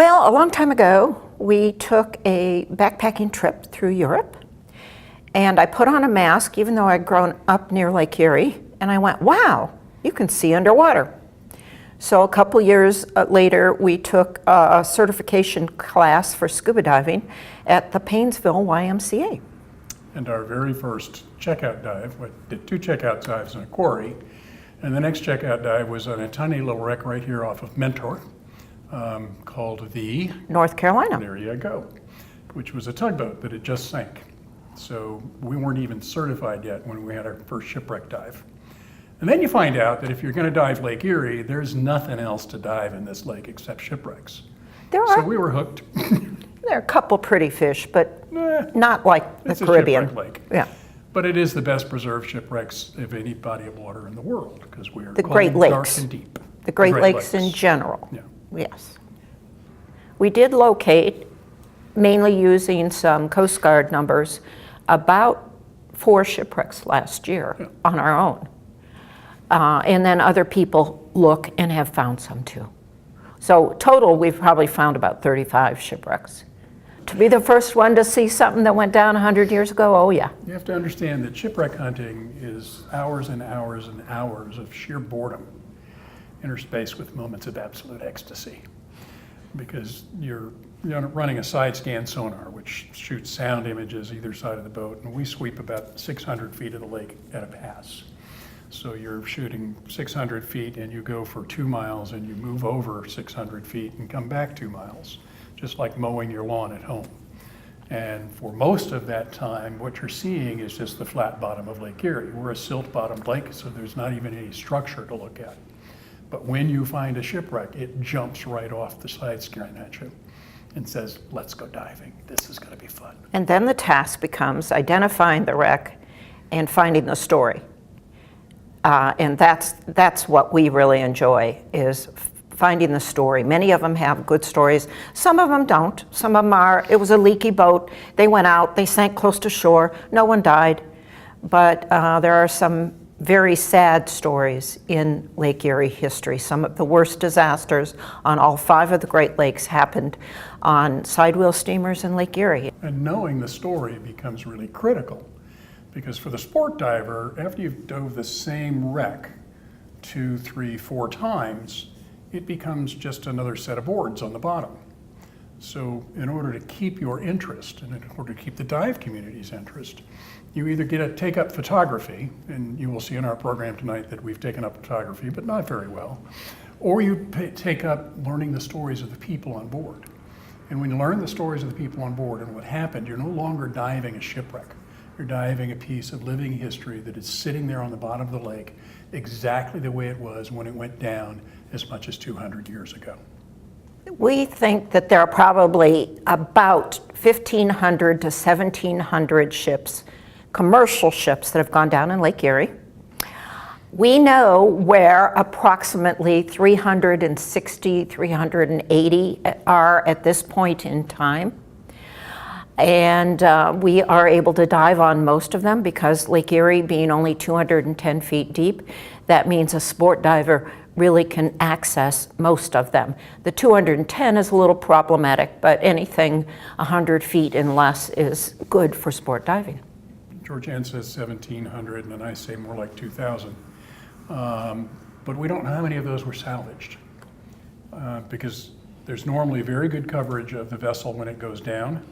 Well, a long time ago, we took a backpacking trip through Europe, and I put on a mask, even though I'd grown up near Lake Erie, and I went, wow, you can see underwater. So a couple years later, we took a certification class for scuba diving at the Paynesville YMCA. And our very first checkout dive, we did 2 checkout dives in a quarry, and the next checkout dive was on a tiny little wreck right here off of Mentor, called the North Carolina. There you go, which was a tugboat that had just sank. So we weren't even certified yet when we had our first shipwreck dive. And then you find out that if you're going to dive Lake Erie, there's nothing else to dive in this lake except shipwrecks. So we were hooked. There are a couple pretty fish, but not like the Caribbean. It's a shipwreck lake. Yeah. But it is the best preserved shipwrecks of any body of water in the world because we are The Great dark Lakes. and deep. The Great Lakes in general. Yeah. Yes. We did locate, mainly using some Coast Guard numbers, about 4 shipwrecks last year on our own. And then other people look and have found some too. So total, we've probably found about 35 shipwrecks. To be the first one to see something that went down 100 years ago, oh yeah. You have to understand that shipwreck hunting is hours and hours and hours of sheer boredom, interspaced with moments of absolute ecstasy. Because you're running a side scan sonar, which shoots sound images either side of the boat, and we sweep about 600 feet of the lake at a pass. So you're shooting 600 feet and you go for 2 miles and you move over 600 feet and come back 2 miles, just like mowing your lawn at home. And for most of that time, what you're seeing is just the flat bottom of Lake Erie. We're a silt-bottomed lake, so there's not even any structure to look at. But when you find a shipwreck, it jumps right off the side scan at you and says, let's go diving. This is going to be fun. And then the task becomes identifying the wreck and finding the story. And that's what we really enjoy, is finding the story. Many of them have good stories. Some of them don't. Some of them are, it was a leaky boat. They went out, they sank close to shore. No one died. But there are some very sad stories in Lake Erie history. Some of the worst disasters on all 5 of the Great Lakes happened on sidewheel steamers in Lake Erie. And knowing the story becomes really critical, because for the sport diver, after you've dove the same wreck 2, 3, 4 times, it becomes just another set of boards on the bottom. So in order to keep your interest, and in order to keep the dive community's interest, you either take up photography, and you will see in our program tonight that we've taken up photography, but not very well, or you take up learning the stories of the people on board. And when you learn the stories of the people on board and what happened, you're no longer diving a shipwreck. You're diving a piece of living history that is sitting there on the bottom of the lake exactly the way it was when it went down as much as 200 years ago. We think that there are probably about 1,500 to 1,700 ships, commercial ships, that have gone down in Lake Erie. We know where approximately 360, 380 are at this point in time. And we are able to dive on most of them because Lake Erie being only 210 feet deep, that means a sport diver really can access most of them. The 210 is a little problematic, but anything 100 feet and less is good for sport diving. Georgann says 1,700, and I say more like 2,000. But we don't know how many of those were salvaged because there's normally very good coverage of the vessel when it goes down.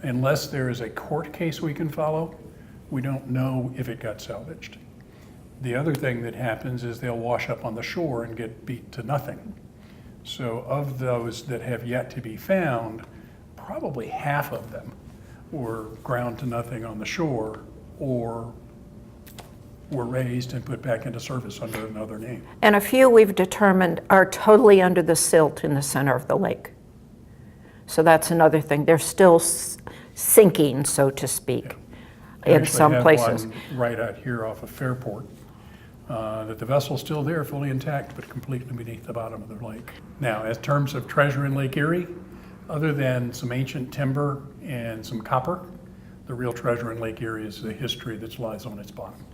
Unless there is a court case we can follow, we don't know if it got salvaged. The other thing that happens is they'll wash up on the shore and get beat to nothing. So of those that have yet to be found, probably half of them were ground to nothing on the shore or were raised and put back into service under another name. And a few we've determined are totally under the silt in the center of the lake. So that's another thing. They're still sinking, so to speak, in some places. One right out here off of Fairport, that the vessel's still there, fully intact, but completely beneath the bottom of the lake. Now, in terms of treasure in Lake Erie, other than some ancient timber and some copper, the real treasure in Lake Erie is the history that lies on its bottom.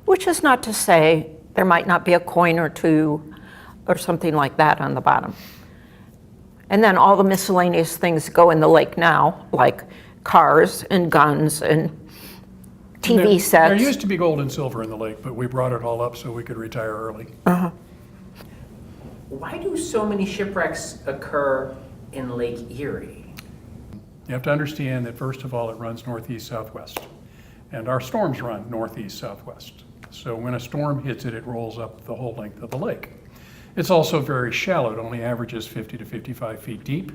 Which is not to say there might not be a coin or two or something like that on the bottom. And then all the miscellaneous things go in the lake now, like cars and guns and TV There sets. used to be gold and silver in the lake, but we brought it all up so we could retire early. Why do so many shipwrecks occur in Lake Erie? You have to understand that first of all, it runs northeast southwest, and our storms run northeast southwest. So when a storm hits it, it rolls up the whole length of the lake. It's also very shallow. It only averages 50 to 55 feet deep.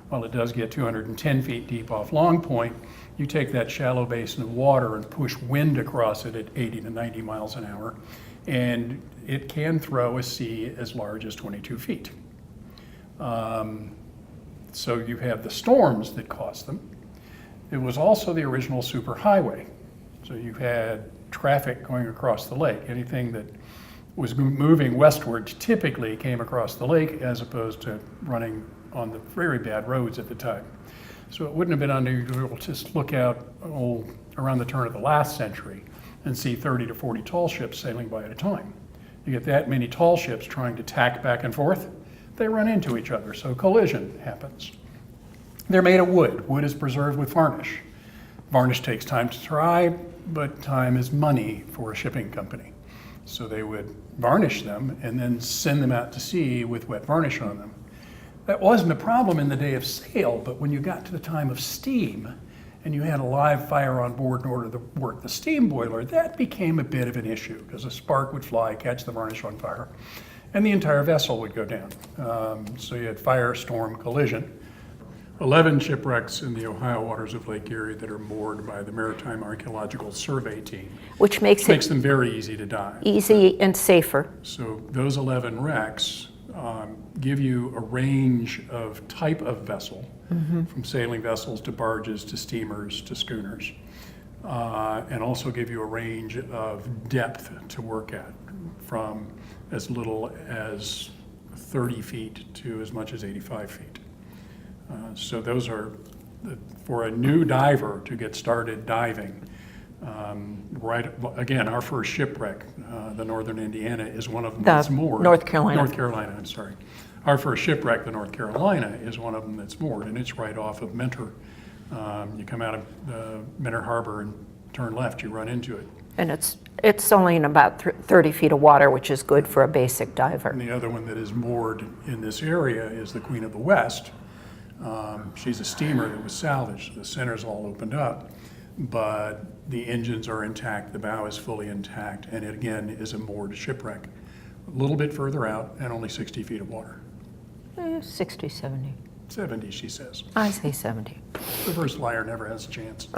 While it does get 210 feet deep off Long Point, you take that shallow basin of water and push wind across it at 80 to 90 miles an hour, and it can throw a sea as large as 22 feet. So you have the storms that cause them. It was also the original superhighway. So you had traffic going across the lake. Anything that was moving westward typically came across the lake as opposed to running on the very bad roads at the time. So it wouldn't have been unusual to just look out around the turn of the last century and see 30 to 40 tall ships sailing by at a time. You get that many tall ships trying to tack back and forth, they run into each other, so collision happens. They're made of wood. Wood is preserved with varnish. Varnish takes time to dry, but time is money for a shipping company. So they would varnish them and then send them out to sea with wet varnish on them. That wasn't a problem in the day of sail, but when you got to the time of steam and you had a live fire on board in order to work the steam boiler, that became a bit of an issue because a spark would fly, catch the varnish on fire, and the entire vessel would go down. So you had fire, storm, collision. 11 shipwrecks in the Ohio waters of Lake Erie that are moored by the Maritime Archaeological Survey team. Which makes Makes it them very easy to dive. easy and safer. So those 11 wrecks give you a range of type of vessel, from sailing vessels to barges to steamers to schooners, and also give you a range of depth to work at, from as little as 30 feet to as much as 85 feet. So those are, for a new diver to get started diving, again, our first shipwreck, the Northern Indiana, is one of them that's moored. North Carolina. North Carolina, I'm sorry. Our first shipwreck, the North Carolina, is one of them that's moored, and it's right off of Mentor. You come out of Mentor Harbor and turn left, you run into it. And it's only in about 30 feet of water, which is good for a basic diver. And the other one that is moored in this area is the Queen of the West. She's a steamer that was salvaged. The center's all opened up, but the engines are intact, the bow is fully intact, and it again is a moored shipwreck. A little bit further out and only 60 feet of water. 60, 70. 70, she says. I say 70. The first flyer never has a chance.